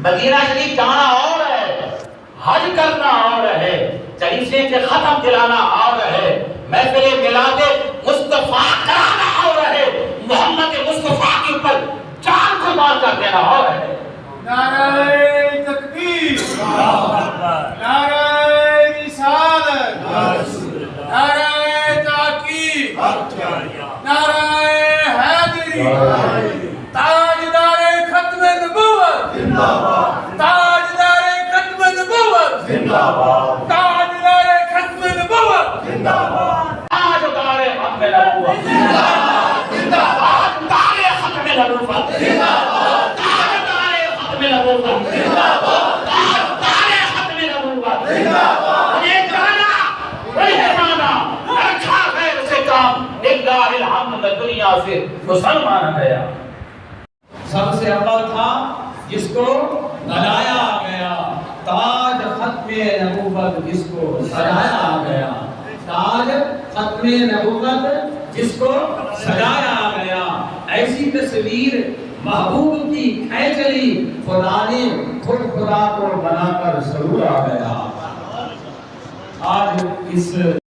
مدینہ شریف جانا اور ہے، حج کرنا اور ہے، کلیسے کے ختم دلانا اور ہے، محفل میلاد مصطفیٰ کرانا اور ہے، محمد مصطفیٰ کے اوپر جان قربان کر دینا اور ہے۔ نعرہ تکبیر، نعرہ رسالت، نعرہ تحقیق، نعرہ حیدری، تاجدار ختم نبوت، تاجدار ختم نبوت، تاجدار ختم نبوت، تاجدار ختم نبوت، تاجدار ختم نبوت، تاجدار ختم نبوت، تاجدار ختم نبوت، انہیں جانا انہیں مانا رکھا خیر سے کام، للہ الحمد دنیا سے مسلمان گیا۔ سب سے اول تھا جس کو بنایا گیا، تاج ختم نبوت جس کو سجایا گیا، تاج ختم نبوت جس کو سجایا گیا۔ ایسی تصویر محبوب کی کھینچ لی، خدا نے خود خدا کو بنا کر ضرور آ گیا۔ آج اس